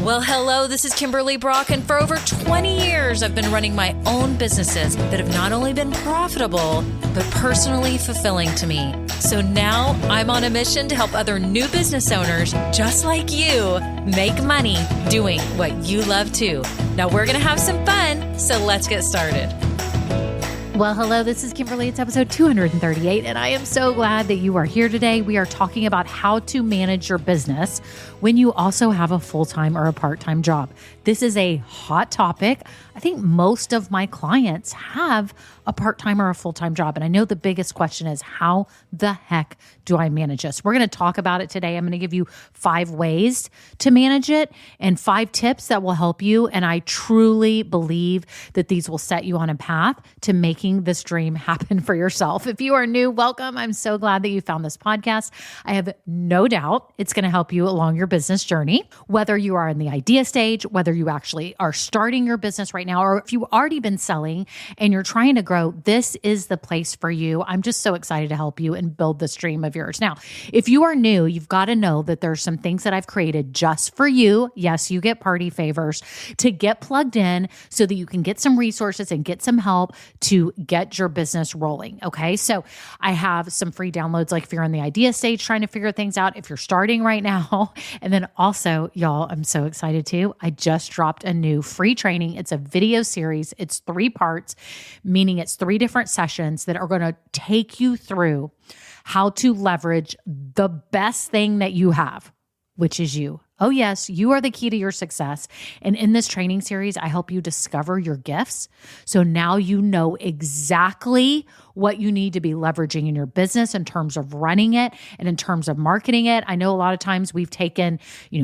Well, hello, this is Kimberly Brock, and for over 20 years, I've been running my own businesses that have not only been profitable, but personally fulfilling to me. So now I'm on a mission to help other new business owners just like you make money doing what you love too. Now we're going to have some fun, so let's get started. Well, hello, this is Kimberly. It's episode 238, and I am so glad that you are here today. We are talking about how to manage your business when you also have a full-time or a part-time job. This is a hot topic. I think most of my clients have a part-time or a full-time job, and I know the biggest question is, how the heck do I manage this? We're going to talk about it today. I'm going to give you 5 ways to manage it and 5 tips that will help you, and I truly believe that these will set you on a path to making this dream happen for yourself. If you are new, welcome. I'm so glad that you found this podcast. I have no doubt it's going to help you along your business journey, whether you are in the idea stage, whether you actually are starting your business right now, or if you've already been selling and you're trying to grow, this is the place for you. I'm just so excited to help you and build this dream of yours. Now, if you are new, you've got to know that there's some things that I've created just for you. Yes, you get party favors to get plugged in so that you can get some resources and get some help to get your business rolling. Okay. So I have some free downloads, like if you're in the idea stage trying to figure things out, if you're starting right now. And then also, y'all, I'm so excited too. I just dropped a new free training. It's a video series. It's 3 parts, meaning it's 3 different sessions that are going to take you through how to leverage the best thing that you have, which is you. Oh yes, you are the key to your success. And in this training series, I help you discover your gifts. So now you know exactly what you need to be leveraging in your business in terms of running it and in terms of marketing it. I know a lot of times we've taken,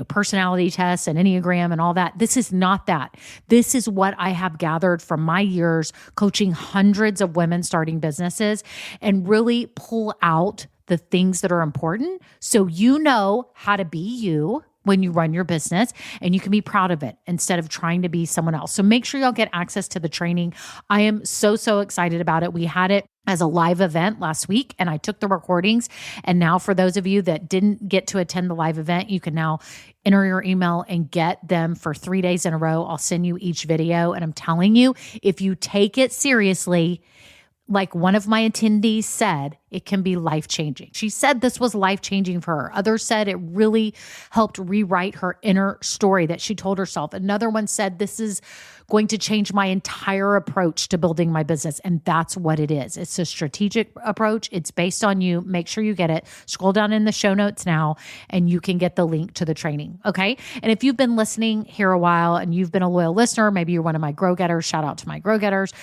personality tests and Enneagram and all that. This is not that. This is what I have gathered from my years coaching hundreds of women starting businesses and really pull out the things that are important so you know how to be you when you run your business and you can be proud of it instead of trying to be someone else. So make sure y'all get access to the training. I am so excited about it. We had it as a live event last week and I took the recordings. And now for those of you that didn't get to attend the live event, you can now enter your email and get them for 3 days in a row. I'll send you each video. And I'm telling you, if you take it seriously, like one of my attendees said, it can be life-changing. She said this was life-changing for her. Others said it really helped rewrite her inner story that she told herself. Another one said, this is going to change my entire approach to building my business. And that's what it is. It's a strategic approach. It's based on you. Make sure you get it. Scroll down in the show notes now and you can get the link to the training. Okay. And if you've been listening here a while and you've been a loyal listener, maybe you're one of my Grow Getters, shout out to my Grow Getters.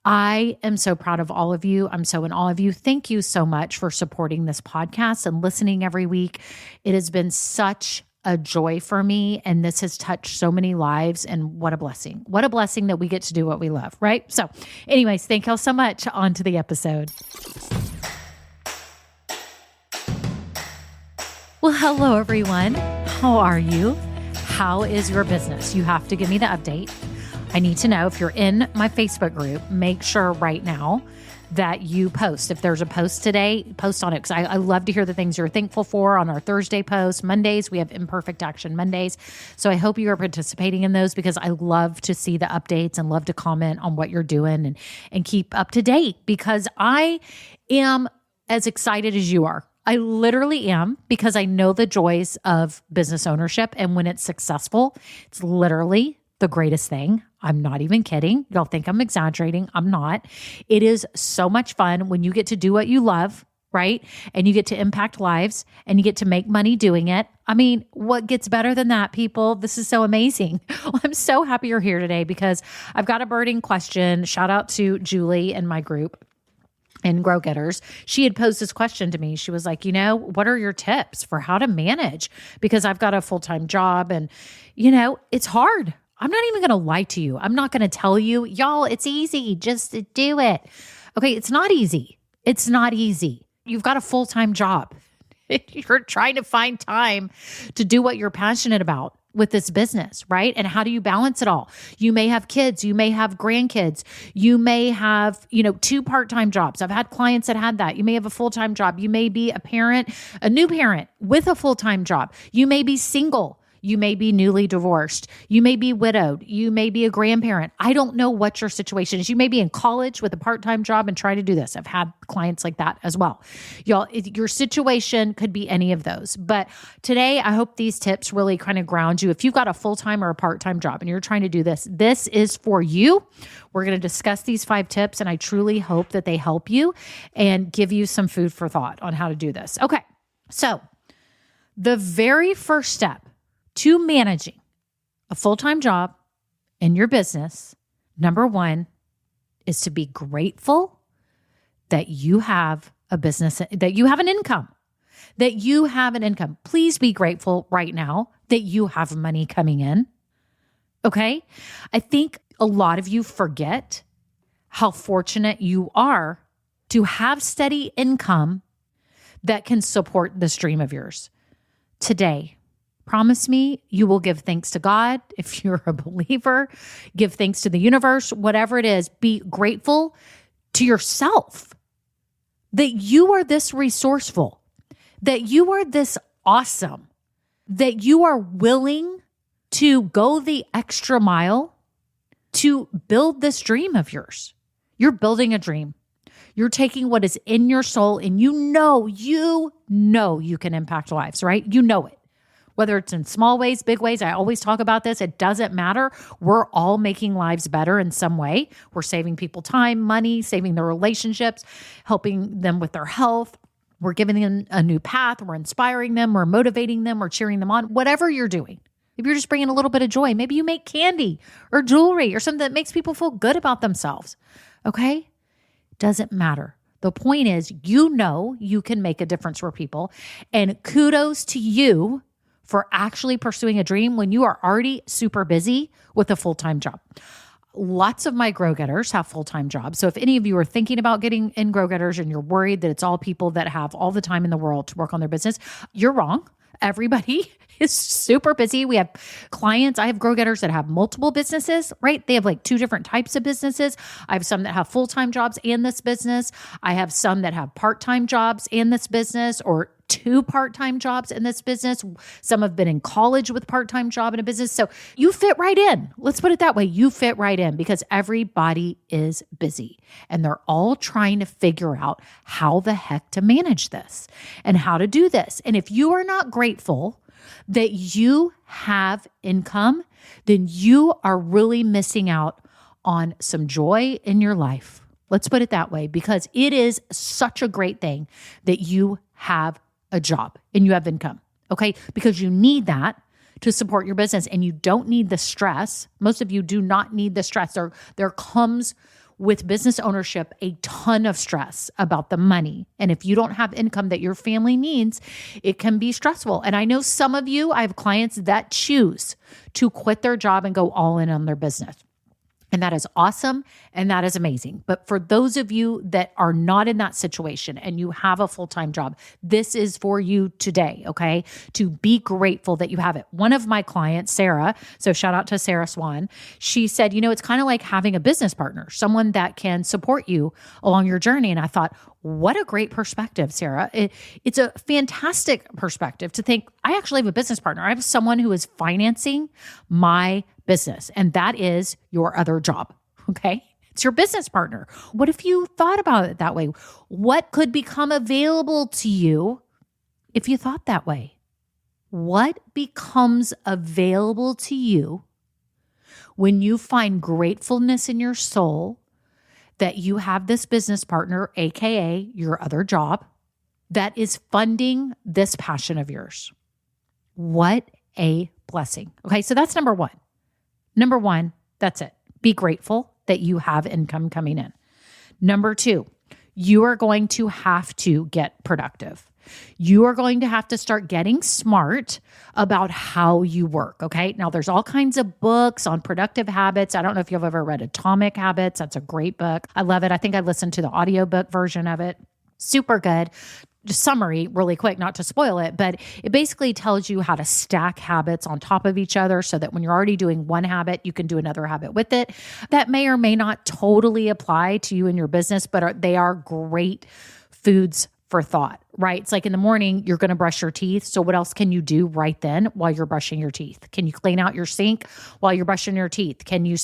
I am so proud of all of you. I'm so in awe of you. Thank you so much for supporting this podcast and listening every week. It has been such a joy for me, and this has touched so many lives, and what a blessing. What a blessing that we get to do what we love, right? So anyways, thank y'all so much. On to the episode. Well, hello, everyone. How are you? How is your business? You have to give me the update. I need to know if you're in my Facebook group, make sure right now that you post. If there's a post today, post on it because I love to hear the things you're thankful for on our Thursday post. Mondays, we have Imperfect Action Mondays. So I hope you are participating in those because I love to see the updates and love to comment on what you're doing and keep up to date because I am as excited as you are. I literally am because I know the joys of business ownership. And when it's successful, it's literally the greatest thing. I'm not even kidding. Y'all think I'm exaggerating. I'm not. It is so much fun when you get to do what you love, right? And you get to impact lives and you get to make money doing it. I mean, what gets better than that, people? This is so amazing. Well, I'm so happy you're here today because I've got a burning question. Shout out to Julie in my group and Grow Getters. She had posed this question to me. She was like, what are your tips for how to manage? Because I've got a full-time job and, it's hard. I'm not even going to lie to you. I'm not going to tell you, y'all, it's easy. Just do it. Okay, it's not easy. It's not easy. You've got a full-time job. You're trying to find time to do what you're passionate about with this business, right? And how do you balance it all? You may have kids, you may have grandkids, you may have, 2 part-time jobs. I've had clients that had that. You may have a full-time job. You may be a parent, a new parent with a full-time job. You may be single. You may be newly divorced. You may be widowed. You may be a grandparent. I don't know what your situation is. You may be in college with a part-time job and try to do this. I've had clients like that as well. Y'all, your situation could be any of those. But today, I hope these tips really kind of ground you. If you've got a full-time or a part-time job and you're trying to do this, this is for you. We're going to discuss these 5 tips, and I truly hope that they help you and give you some food for thought on how to do this. Okay, so the very first step to managing a full-time job in your business, number 1, is to be grateful that you have a business, that you have an income, Please be grateful right now that you have money coming in. Okay? I think a lot of you forget how fortunate you are to have steady income that can support this dream of yours. Today, promise me you will give thanks to God. If you're a believer, give thanks to the universe, whatever it is. Be grateful to yourself that you are this resourceful, that you are this awesome, that you are willing to go the extra mile to build this dream of yours. You're building a dream. You're taking what is in your soul, and you know you can impact lives, right? You know it. Whether it's in small ways, big ways, I always talk about this. It doesn't matter. We're all making lives better in some way. We're saving people time, money, saving their relationships, helping them with their health. We're giving them a new path. We're inspiring them. We're motivating them. We're cheering them on. Whatever you're doing. If you're just bringing a little bit of joy, maybe you make candy or jewelry or something that makes people feel good about themselves. Okay? Doesn't matter. The point is, you know you can make a difference for people. And kudos to you for actually pursuing a dream when you are already super busy with a full-time job. Lots of my Grow Getters have full-time jobs. So if any of you are thinking about getting in Grow Getters and you're worried that it's all people that have all the time in the world to work on their business, you're wrong. Everybody is super busy. We have clients. I have Grow Getters that have multiple businesses, right? They have like 2 different types of businesses. I have some that have full-time jobs in this business. I have some that have part-time jobs in this business, or 2 part-time jobs in this business. Some have been in college with part-time job in a business. So you fit right in. Let's put it that way. You fit right in because everybody is busy and they're all trying to figure out how the heck to manage this and how to do this. And if you are not grateful that you have income, then you are really missing out on some joy in your life. Let's put it that way, because it is such a great thing that you have a job and you have income, okay? Because you need that to support your business and you don't need the stress. Most of you do not need the stress. There comes with business ownership a ton of stress about the money. And if you don't have income that your family needs, it can be stressful. And I know some of you, I have clients that choose to quit their job and go all in on their business. And that is awesome. And that is amazing. But for those of you that are not in that situation and you have a full-time job, this is for you today, okay? To be grateful that you have it. One of my clients, Sarah, so shout out to Sarah Swan, she said, it's kind of like having a business partner, someone that can support you along your journey. And I thought, what a great perspective, Sarah. It's a fantastic perspective to think, I actually have a business partner. I have someone who is financing my business, and that is your other job, okay? It's your business partner. What if you thought about it that way? What could become available to you if you thought that way? What becomes available to you when you find gratefulness in your soul that you have this business partner, AKA your other job, that is funding this passion of yours? What a blessing. Okay, so that's number 1. Number 1, that's it. Be grateful that you have income coming in. Number 2, you are going to have to get productive. You are going to have to start getting smart about how you work, okay? Now, there's all kinds of books on productive habits. I don't know if you've ever read Atomic Habits. That's a great book. I love it. I think I listened to the audiobook version of it. Super good. Just summary really quick, not to spoil it, but it basically tells you how to stack habits on top of each other so that when you're already doing one habit, you can do another habit with it. That may or may not totally apply to you in your business, but they are great foods for thought. right? It's like in the morning, you're going to brush your teeth. So what else can you do right then while you're brushing your teeth? Can you clean out your sink while you're brushing your teeth? Can you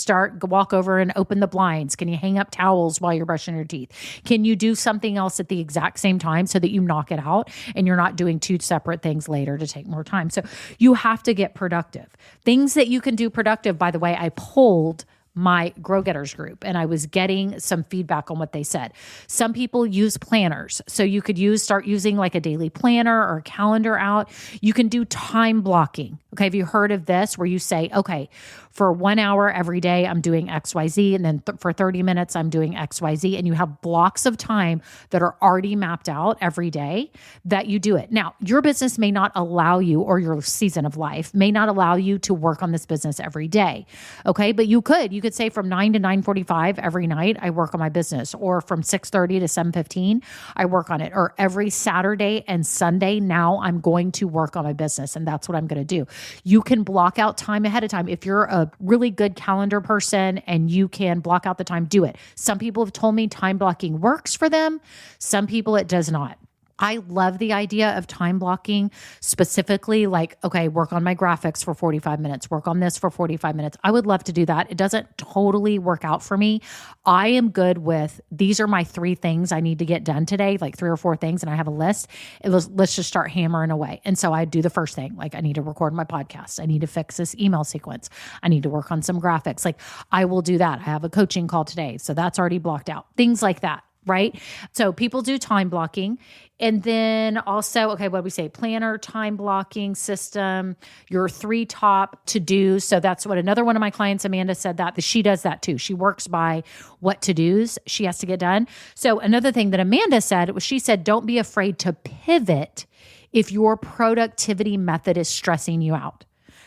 walk over and open the blinds? Can you hang up towels while you're brushing your teeth? Can you do something else at the exact same time so that you knock it out and you're not doing two separate things later to take more time? So you have to get productive. Things that you can do productive, by the way, I polled my Grow Getters group and I was getting some feedback on what they said. Some people use planners. So you could start using like a daily planner or a calendar out. You can do time blocking. Okay. Have you heard of this where you say, okay, for 1 hour every day, I'm doing XYZ. And then for 30 minutes, I'm doing XYZ. And you have blocks of time that are already mapped out every day that you do it. Now, your business may not allow you, or your season of life may not allow you to work on this business every day. Okay. But you could say from 9 to 9:45 every night, I work on my business, or from 6:30 to 7:15, I work on it, or every Saturday and Sunday, now I'm going to work on my business. And that's what I'm going to do. You can block out time ahead of time. If you're a really good calendar person and you can block out the time, do it. Some people have told me time blocking works for them. Some people it does not. I love the idea of time blocking, specifically like, okay, work on my graphics for 45 minutes, work on this for 45 minutes. I would love to do that. It doesn't totally work out for me. I am good with, these are my 3 things I need to get done today, like 3 or 4 things, and I have a list. Let's just start hammering away. And so I do the first thing, like I need to record my podcast. I need to fix this email sequence. I need to work on some graphics. Like I will do that. I have a coaching call today, so that's already blocked out. Things like that. Right? So people do time blocking. And then also, okay, what do we say? Planner, time blocking system, your 3 top to-dos. So that's what another one of my clients, Amanda, said that she does that too. She works by what to-dos she has to get done. So another thing that Amanda said was, she said, don't be afraid to pivot if your productivity method is stressing you out.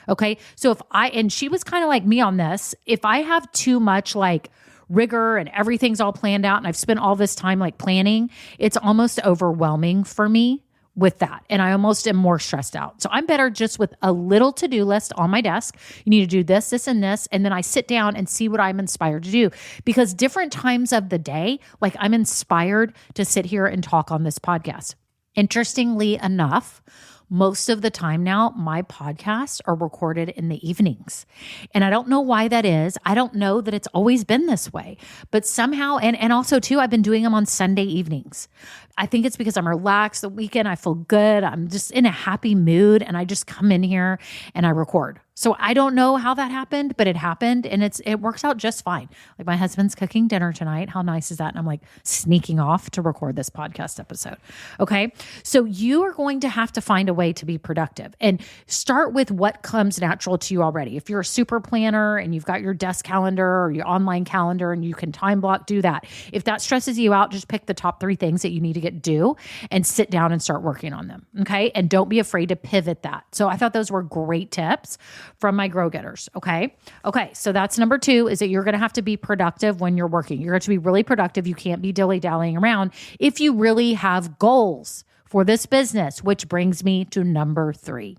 Okay. So and she was kind of like me on this, if I have too much like rigor and everything's all planned out and I've spent all this time like planning, it's almost overwhelming for me with that. And I almost am more stressed out. So I'm better just with a little to-do list on my desk. You need to do this, this, and this. And then I sit down and see what I'm inspired to do, because different times of the day, like I'm inspired to sit here and talk on this podcast. Interestingly enough, most of the time now, my podcasts are recorded in the evenings. And I don't know why that is. I don't know that it's always been this way, but somehow, and also too, I've been doing them on Sunday evenings. I think it's because I'm relaxed the weekend. I feel good. I'm just in a happy mood, and I just come in here and I record. So I don't know how that happened, but it happened, and it works out just fine. Like my husband's cooking dinner tonight. How nice is that? And I'm like sneaking off to record this podcast episode. Okay. So you are going to have to find a way to be productive, and start with what comes natural to you already. If you're a super planner and you've got your desk calendar or your online calendar and you can time block, do that. If that stresses you out, just pick the top 3 things that you need to get due and sit down and start working on them. Okay. And don't be afraid to pivot that. So I thought those were great tips from my Grow Getters. Okay. Okay. So that's number 2, is that you're going to have to be productive when you're working. You're going to be really productive. You can't be dilly-dallying around if you really have goals for this business, which brings me to number 3.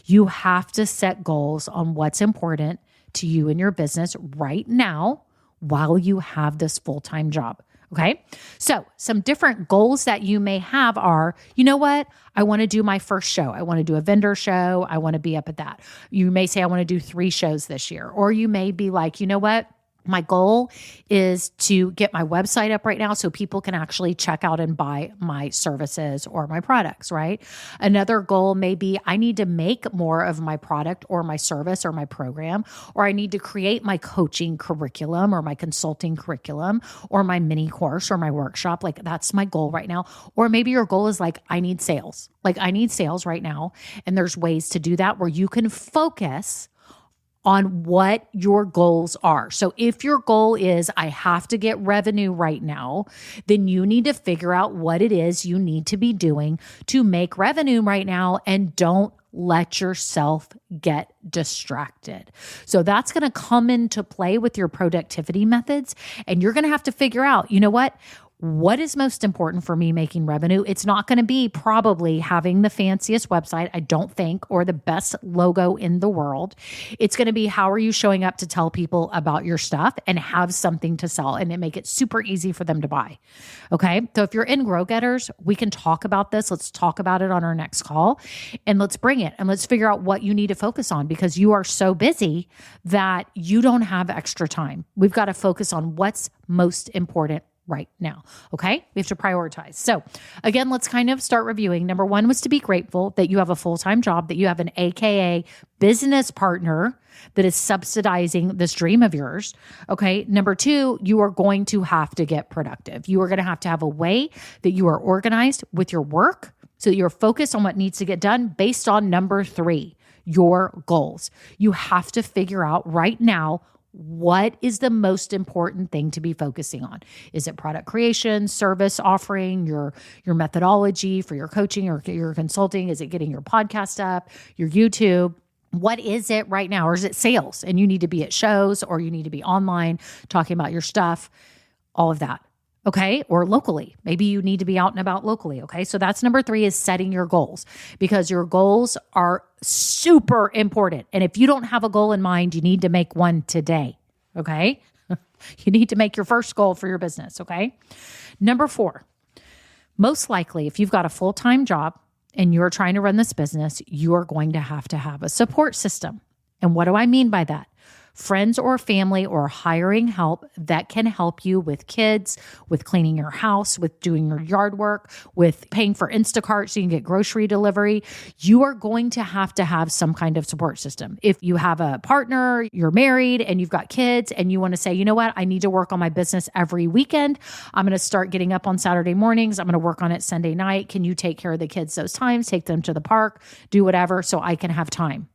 You have to set goals on what's important to you and your business right now while you have this full-time job. Okay. So some different goals that you may have are, you know what? I want to do my first show. I want to do a vendor show. I want to be up at that. You may say, I want to do 3 shows this year. Or you may be like, you know what? My goal is to get my website up right now so people can actually check out and buy my services or my products, right? Another goal may be I need to make more of my product or my service or my program, or I need to create my coaching curriculum or my consulting curriculum or my mini course or my workshop. Like that's my goal right now. Or maybe your goal is like, I need sales. Like I need sales right now. And there's ways to do that where you can focus on what your goals are. So if your goal is, I have to get revenue right now, then you need to figure out what it is you need to be doing to make revenue right now, and don't let yourself get distracted. So that's going to come into play with your productivity methods, and you're going to have to figure out, you know what? what is most important for me making revenue? It's not going to be probably having the fanciest website, I don't think, or the best logo in the world. It's going to be how are you showing up to tell people about your stuff and have something to sell and make it super easy for them to buy. Okay. So if you're in Grow Getters, we can talk about this. Let's talk about it on our next call and let's bring it and let's figure out what you need to focus on because you are so busy that you don't have extra time. We've got to focus on what's most important right now. Okay. We have to prioritize. So again, let's kind of start reviewing. Number one was to be grateful that you have a full-time job, that you have an AKA business partner that is subsidizing this dream of yours. Okay. Number two, you are going to have to get productive. You are going to have a way that you are organized with your work so that you're focused on what needs to get done based on number three, your goals. You have to figure out right now what is the most important thing to be focusing on? Is it product creation, service offering, your methodology for your coaching or your consulting? Is it getting your podcast up, your YouTube? What is it right now? Or is it sales and you need to be at shows or you need to be online talking about your stuff, all of that. Okay. Or locally, maybe you need to be out and about locally. Okay. So that's number three is setting your goals because your goals are super important. And if you don't have a goal in mind, you need to make one today. Okay. You need to make your first goal for your business. Okay. Number four, most likely if you've got a full-time job and you're trying to run this business, you are going to have a support system. And what do I mean by that? Friends or family or hiring help that can help you with kids, with cleaning your house, with doing your yard work, with paying for Instacart so you can get grocery delivery. You are going to have some kind of support system. If you have a partner, you're married and you've got kids and you want to say, you know what, I need to work on my business every weekend. I'm going to start getting up on Saturday mornings. I'm going to work on it Sunday night. Can you take care of the kids those times, take them to the park, do whatever so I can have time?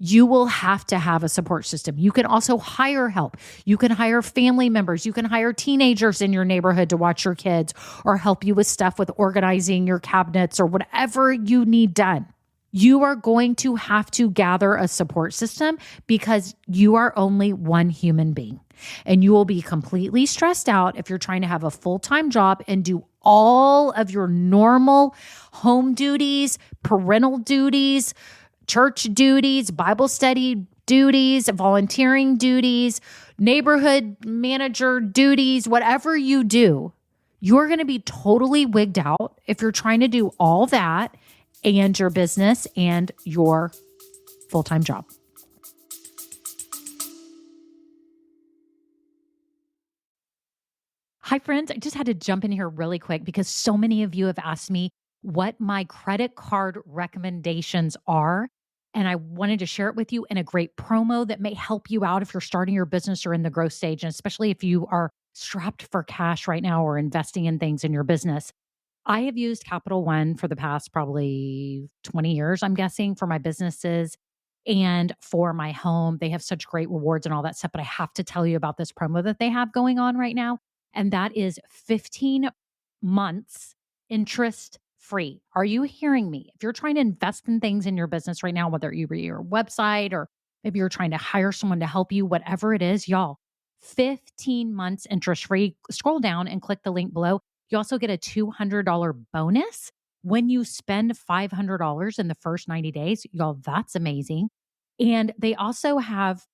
You will have to have a support system. You can also hire help. You can hire family members. You can hire teenagers in your neighborhood to watch your kids or help you with stuff with organizing your cabinets or whatever you need done. You are going to have to gather a support system because you are only one human being. And you will be completely stressed out if you're trying to have a full-time job and do all of your normal home duties, parental duties, church duties, Bible study duties, volunteering duties, neighborhood manager duties, whatever you do, you're going to be totally wigged out if you're trying to do all that and your business and your full-time job. Hi, friends. I just had to jump in here really quick because so many of you have asked me what my credit card recommendations are. And I wanted to share it with you in a great promo that may help you out if you're starting your business or in the growth stage, and especially if you are strapped for cash right now or investing in things in your business. I have used Capital One for the past probably 20 years, I'm guessing, for my businesses and for my home. They have such great rewards and all that stuff, but I have to tell you about this promo that they have going on right now. And that is 15 months interest free. Are you hearing me? If you're trying to invest in things in your business right now, whether you're your website or maybe you're trying to hire someone to help you, whatever it is, y'all, 15 months interest free. Scroll down and click the link below. You also get a $200 bonus when you spend $500 in the first 90 days. Y'all, that's amazing. And they also have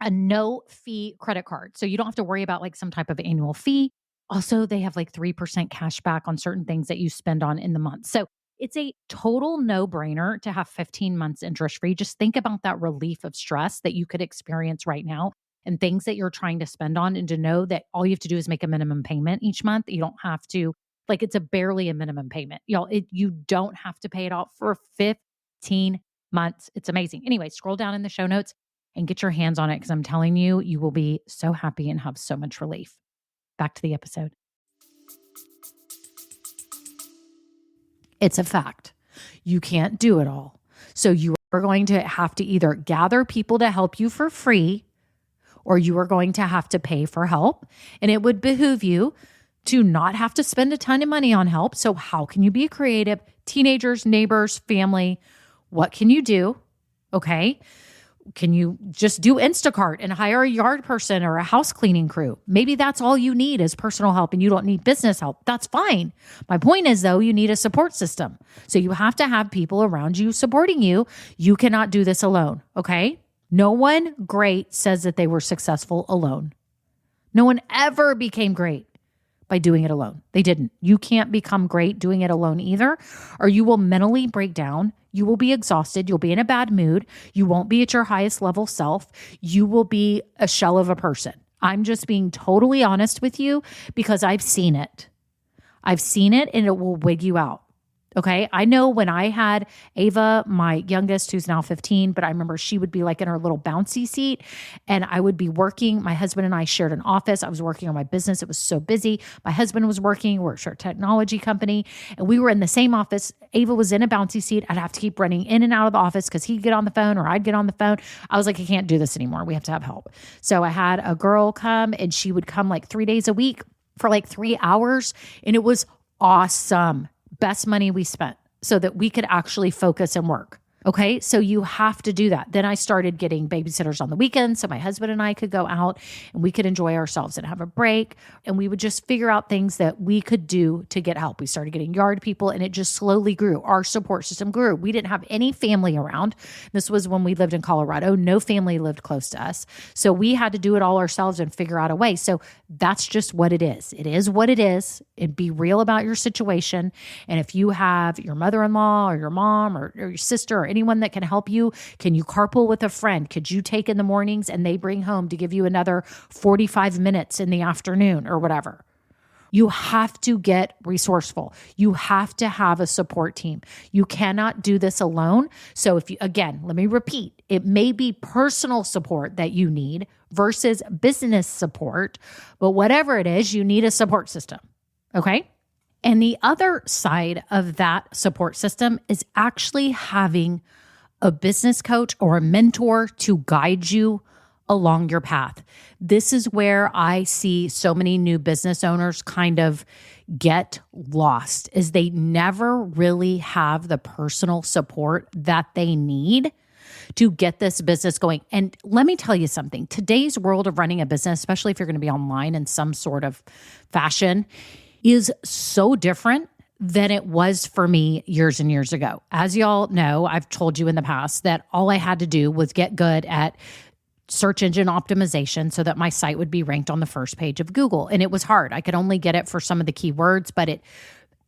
a no fee credit card. So you don't have to worry about like some type of annual fee. Also, they have like 3% cash back on certain things that you spend on in the month. So it's a total no-brainer to have 15 months interest-free. Just think about that relief of stress that you could experience right now and things that you're trying to spend on, and to know that all you have to do is make a minimum payment each month. You don't have to, like, it's barely a minimum payment. Y'all, you don't have to pay it off for 15 months. It's amazing. Anyway, scroll down in the show notes and get your hands on it because I'm telling you, you will be so happy and have so much relief. Back to the episode. It's a fact. You can't do it all. So you are going to have to either gather people to help you for free, or you are going to have to pay for help. And it would behoove you to not have to spend a ton of money on help. So how can you be creative? Teenagers, neighbors, family, what can you do? Okay. Can you just do Instacart and hire a yard person or a house cleaning crew? Maybe that's all you need is personal help and you don't need business help. That's fine. My point is, though, you need a support system. So you have to have people around you supporting you. You cannot do this alone, okay? No one great says that they were successful alone. No one ever became great by doing it alone. They didn't. You can't become great doing it alone either, or you will mentally break down. You will be exhausted. You'll be in a bad mood. You won't be at your highest level self. You will be a shell of a person. I'm just being totally honest with you because I've seen it. I've seen it and it will wig you out. Okay. I know when I had Ava, my youngest, who's now 15, but I remember she would be like in her little bouncy seat and I would be working. My husband and I shared an office. I was working on my business. It was so busy. My husband was working, worked for a technology company, and we were in the same office. Ava was in a bouncy seat. I'd have to keep running in and out of the office because he'd get on the phone or I'd get on the phone. I was like, I can't do this anymore. We have to have help. So I had a girl come and she would come like 3 days a week for like 3 hours. And it was awesome. Best money we spent so that we could actually focus and work. Okay. So you have to do that. Then I started getting babysitters on the weekends so my husband and I could go out and we could enjoy ourselves and have a break. And we would just figure out things that we could do to get help. We started getting yard people and it just slowly grew. Our support system grew. We didn't have any family around. This was when we lived in Colorado. No family lived close to us. So we had to do it all ourselves and figure out a way. So that's just what it is. It is what it is. And be real about your situation. And if you have your mother-in-law or your mom or your sister or anyone that can help you, can you carpool with a friend? Could you take in the mornings and they bring home to give you another 45 minutes in the afternoon or whatever? You have to get resourceful. You have to have a support team. You cannot do this alone. So if you, again, let me repeat, it may be personal support that you need versus business support, but whatever it is, you need a support system. Okay. And the other side of that support system is actually having a business coach or a mentor to guide you along your path. This is where I see so many new business owners kind of get lost, is they never really have the personal support that they need to get this business going. And let me tell you something, today's world of running a business, especially if you're going to be online in some sort of fashion, is so different than it was for me years and years ago. As y'all know, I've told you in the past that all I had to do was get good at search engine optimization so that my site would be ranked on the first page of Google. And it was hard. I could only get it for some of the keywords, but it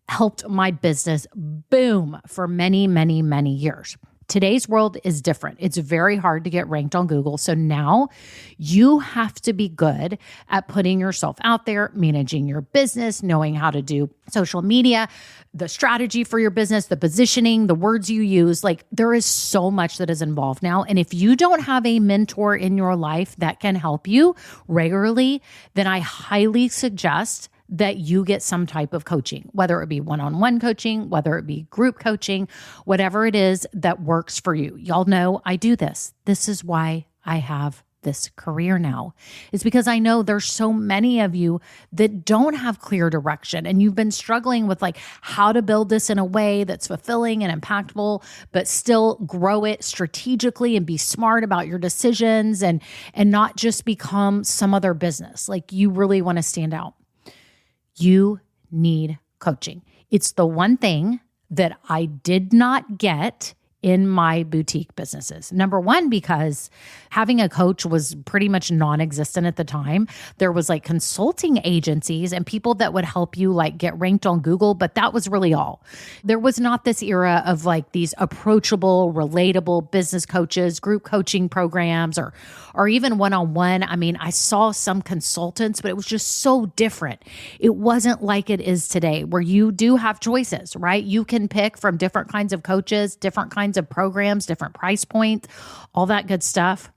helped my business boom for many, many, many years. Today's world is different. It's very hard to get ranked on Google. So now you have to be good at putting yourself out there, managing your business, knowing how to do social media, the strategy for your business, the positioning, the words you use. Like there is so much that is involved now. And if you don't have a mentor in your life that can help you regularly, then I highly suggest that you get some type of coaching, whether it be one-on-one coaching, whether it be group coaching, whatever it is that works for you. Y'all know I do this. This is why I have this career now, is because I know there's so many of you that don't have clear direction and you've been struggling with like how to build this in a way that's fulfilling and impactful, but still grow it strategically and be smart about your decisions and not just become some other business. Like you really want to stand out. You need coaching. It's the one thing that I did not get in my boutique businesses. Number one, because having a coach was pretty much non-existent at the time. There was like consulting agencies and people that would help you like get ranked on Google, but that was really all. There was not this era of like these approachable, relatable business coaches, group coaching programs, or even one-on-one. I mean, I saw some consultants, but it was just so different. It wasn't like it is today where you do have choices, right? You can pick from different kinds of coaches, different kinds of programs, different price points, all that good stuff.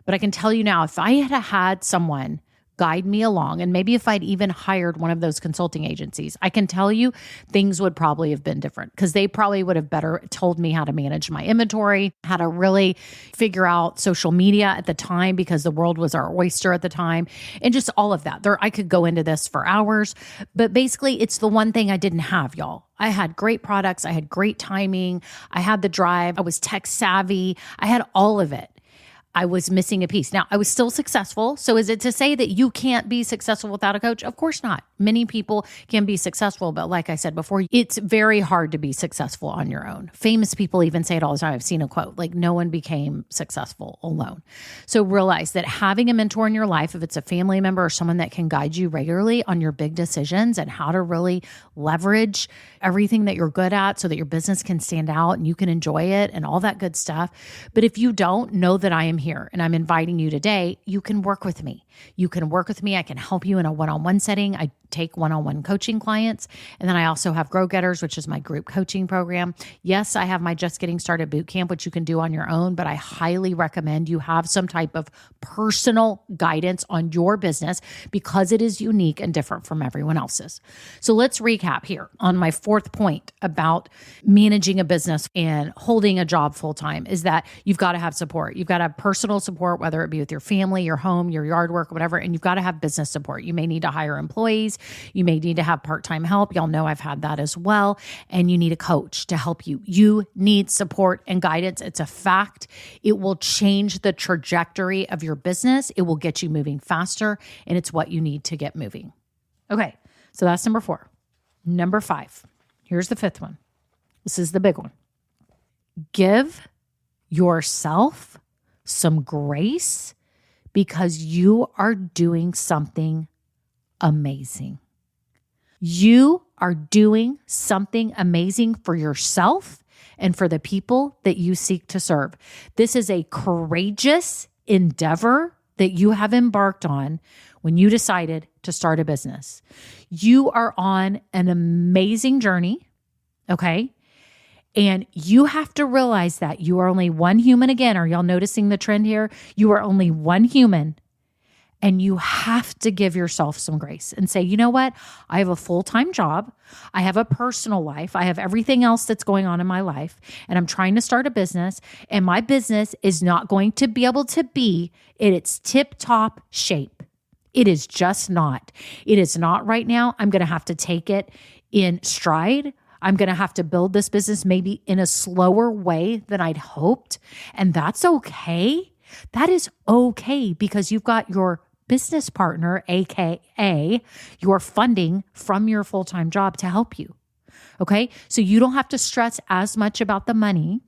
But I can tell you now, if I had had someone guide me along, and maybe if I'd even hired one of those consulting agencies, I can tell you things would probably have been different because they probably would have better told me how to manage my inventory, how to really figure out social media at the time because the world was our oyster at the time, and just all of that. I could go into this for hours, but basically it's the one thing I didn't have, y'all. I had great products. I had great timing. I had the drive. I was tech savvy. I had all of it. I was missing a piece. Now, I was still successful. So is it to say that you can't be successful without a coach? Of course not. Many people can be successful, but like I said before, it's very hard to be successful on your own. Famous people even say it all the time. I've seen a quote, like no one became successful alone. So realize that having a mentor in your life, if it's a family member or someone that can guide you regularly on your big decisions and how to really leverage everything that you're good at so that your business can stand out and you can enjoy it and all that good stuff. But if you don't, know that I am here and I'm inviting you today. You can work with me. You can work with me. I can help you in a one-on-one setting. I take one-on-one coaching clients. And then I also have Grow Getters, which is my group coaching program. Yes, I have my Just Getting Started Bootcamp, which you can do on your own, but I highly recommend you have some type of personal guidance on your business because it is unique and different from everyone else's. So let's recap here on my fourth point about managing a business and holding a job full-time is that you've got to have support. You've got to have personal support, whether it be with your family, your home, your yard work, whatever, and you've got to have business support. You may need to hire employees. You may need to have part-time help. Y'all know I've had that as well. And you need a coach to help you. You need support and guidance. It's a fact. It will change the trajectory of your business. It will get you moving faster, and it's what you need to get moving. Okay, so that's number 4. Number 5. Here's the 5th one. This is the big one. Give yourself some grace because you are doing something amazing. You are doing something amazing for yourself and for the people that you seek to serve. This is a courageous endeavor that you have embarked on when you decided to start a business. You are on an amazing journey, okay? And you have to realize that you are only one human again. Are y'all noticing the trend here? You are only one human. And you have to give yourself some grace and say, you know what? I have a full-time job. I have a personal life. I have everything else that's going on in my life. And I'm trying to start a business. And my business is not going to be able to be in its tip-top shape. It is just not. It is not right now. I'm going to have to take it in stride. I'm going to have to build this business maybe in a slower way than I'd hoped. And that's okay. That is okay because you've got your business partner, AKA your funding from your full-time job to help you. Okay. So you don't have to stress as much about the money.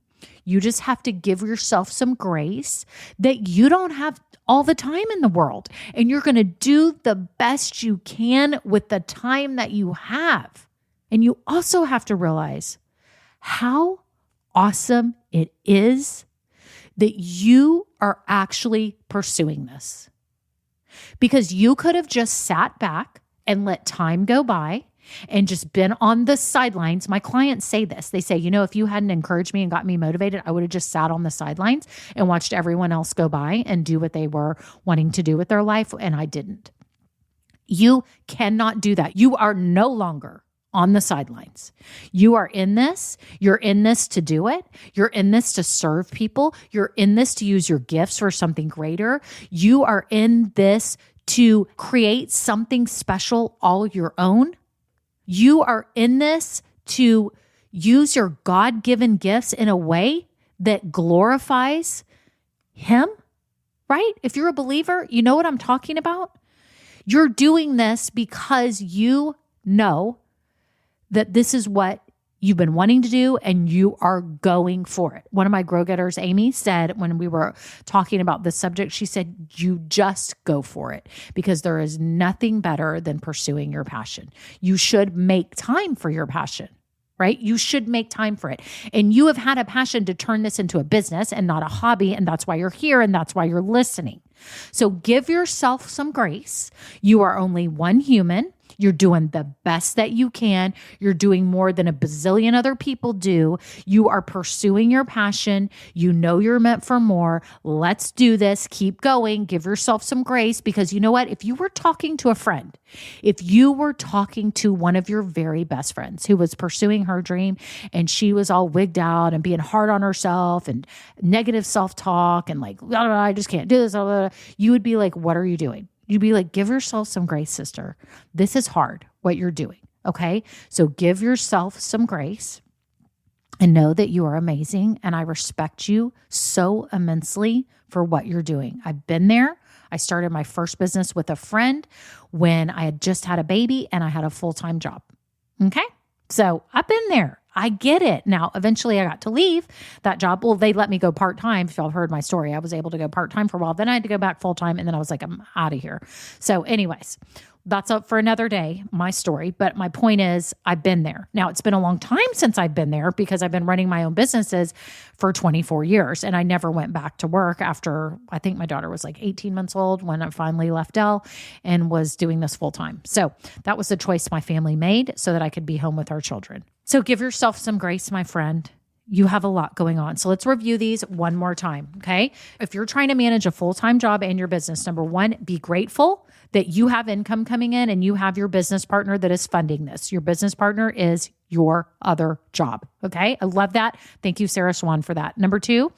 You just have to give yourself some grace that you don't have all the time in the world. And you're going to do the best you can with the time that you have. And you also have to realize how awesome it is that you are actually pursuing this. Because you could have just sat back and let time go by and just been on the sidelines. My clients say this. They say, you know, if you hadn't encouraged me and got me motivated, I would have just sat on the sidelines and watched everyone else go by and do what they were wanting to do with their life, and I didn't. You cannot do that. You are no longer on the sidelines. You are in this. You're in this to do it. You're in this to serve people. You're in this to use your gifts for something greater. You are in this to create something special all your own. You are in this to use your God-given gifts in a way that glorifies Him, right? If you're a believer, you know what I'm talking about. You're doing this because you know that this is what you've been wanting to do and you are going for it. One of my Grow Getters, Amy, said when we were talking about this subject, she said, you just go for it because there is nothing better than pursuing your passion. You should make time for your passion, right? You should make time for it. And you have had a passion to turn this into a business and not a hobby. And that's why you're here and that's why you're listening. So give yourself some grace. You are only one human. You're doing the best that you can. You're doing more than a bazillion other people do. You are pursuing your passion. You know you're meant for more. Let's do this. Keep going. Give yourself some grace because you know what? If you were talking to a friend, if you were talking to one of your very best friends who was pursuing her dream and she was all wigged out and being hard on herself and negative self-talk and like, I just can't do this, you would be like, what are you doing? You'd be like, give yourself some grace, sister. This is hard, what you're doing, okay? So give yourself some grace and know that you are amazing. And I respect you so immensely for what you're doing. I've been there. I started my first business with a friend when I had just had a baby and I had a full-time job. Okay. So I've been there. I get it. Now, eventually I got to leave that job. Well, they let me go part-time. If y'all heard my story, I was able to go part-time for a while. Then I had to go back full-time. And then I was like, I'm out of here. So anyways, that's up for another day, my story. But my point is, I've been there. Now, it's been a long time since I've been there because I've been running my own businesses for 24 years. And I never went back to work after, I think my daughter was like 18 months old when I finally left Dell and was doing this full time. So that was the choice my family made so that I could be home with our children. So give yourself some grace, my friend. You have a lot going on. So let's review these one more time. Okay. If you're trying to manage a full-time job and your business, number one, be grateful that you have income coming in and you have your business partner that is funding this. Your business partner is your other job. Okay. I love that. Thank you, Sarah Swan, for that. Number two,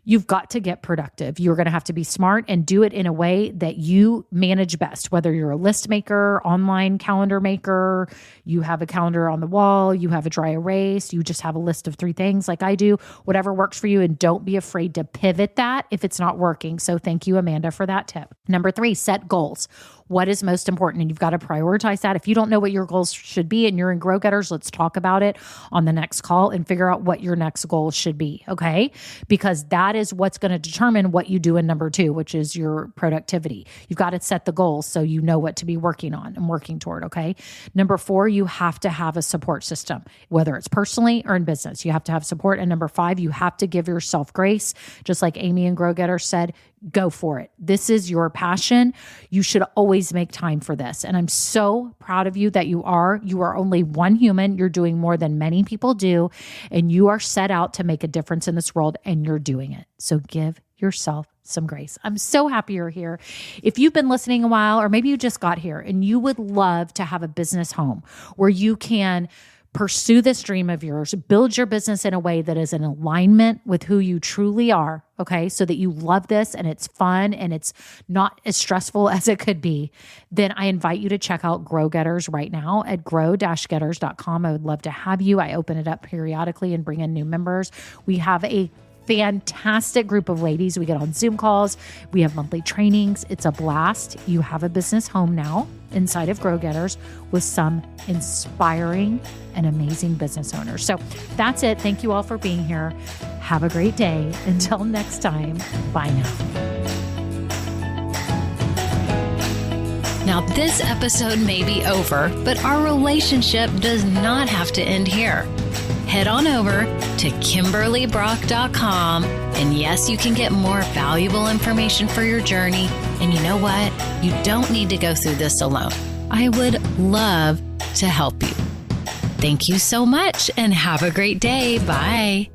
you've got to get productive. You're going to have to be smart and do it in a way that you manage best, whether you're a list maker, online calendar maker, you have a calendar on the wall, you have a dry erase, you just have a list of 3 things like I do, whatever works for you. And don't be afraid to pivot that if it's not working. So thank you, Amanda, for that tip. Number 3, set goals. What is most important? And you've got to prioritize that. If you don't know what your goals should be and you're in Grow Getters, let's talk about it on the next call and figure out what your next goal should be. Okay. Because that is what's going to determine what you do in number 2, which is your productivity. You've got to set the goals so you know what to be working on and working toward. Okay. Number 4, you have to have a support system, whether it's personally or in business. You have to have support. And number 5, you have to give yourself grace. Just like Amy and Grow Getters said, go for it. This is your passion. You should always make time for this. And I'm so proud of you that you are. You are only one human. You're doing more than many people do. And you are set out to make a difference in this world and you're doing it. So give yourself some grace. I'm so happy you're here. If you've been listening a while, or maybe you just got here and you would love to have a business home where you can pursue this dream of yours, build your business in a way that is in alignment with who you truly are, okay, so that you love this and it's fun and it's not as stressful as it could be, then I invite you to check out Grow Getters right now at grow-getters.com. I would love to have you. I open it up periodically and bring in new members. We have a fantastic group of ladies. We get on Zoom calls. We have monthly trainings. It's a blast. You have a business home now inside of Grow Getters with some inspiring and amazing business owners. So that's it. Thank you all for being here. Have a great day. Until next time, bye now. Now, this episode may be over, but our relationship does not have to end here. Head on over to KimberlyBrock.com. And yes, you can get more valuable information for your journey. And you know what? You don't need to go through this alone. I would love to help you. Thank you so much and have a great day. Bye.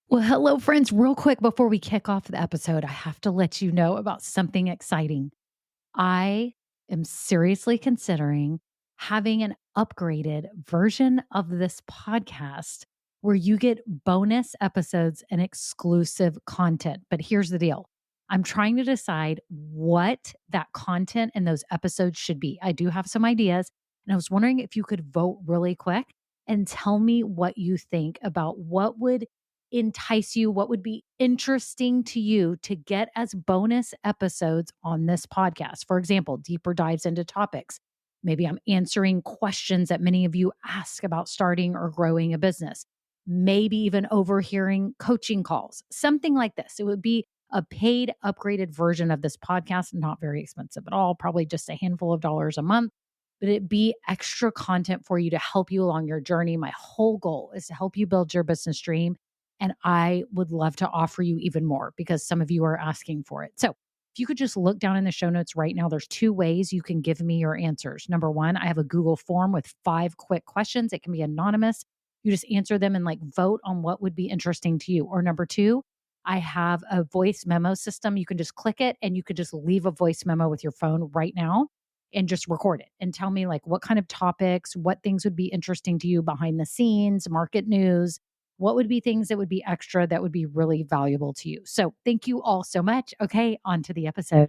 Well, hello, friends. Real quick before we kick off the episode, I have to let you know about something exciting. I am seriously considering having an upgraded version of this podcast where you get bonus episodes and exclusive content. But here's the deal. I'm trying to decide what that content and those episodes should be. I do have some ideas, and I was wondering if you could vote really quick and tell me what you think about what would entice you, what would be interesting to you to get as bonus episodes on this podcast. For example, deeper dives into topics. Maybe I'm answering questions that many of you ask about starting or growing a business. Maybe even overhearing coaching calls, something like this. It would be a paid, upgraded version of this podcast, not very expensive at all, probably just a handful of dollars a month, but it'd be extra content for you to help you along your journey. My whole goal is to help you build your business dream. And I would love to offer you even more because some of you are asking for it. So if you could just look down in the show notes right now, there's 2 ways you can give me your answers. Number 1, I have a Google form with 5 quick questions. It can be anonymous. You just answer them and vote on what would be interesting to you. Or number 2, I have a voice memo system. You can just click it and you could just leave a voice memo with your phone right now and just record it and tell me what kind of topics, what things would be interesting to you behind the scenes, market news. What would be things that would be extra that would be really valuable to you? So thank you all so much. Okay, on to the episode.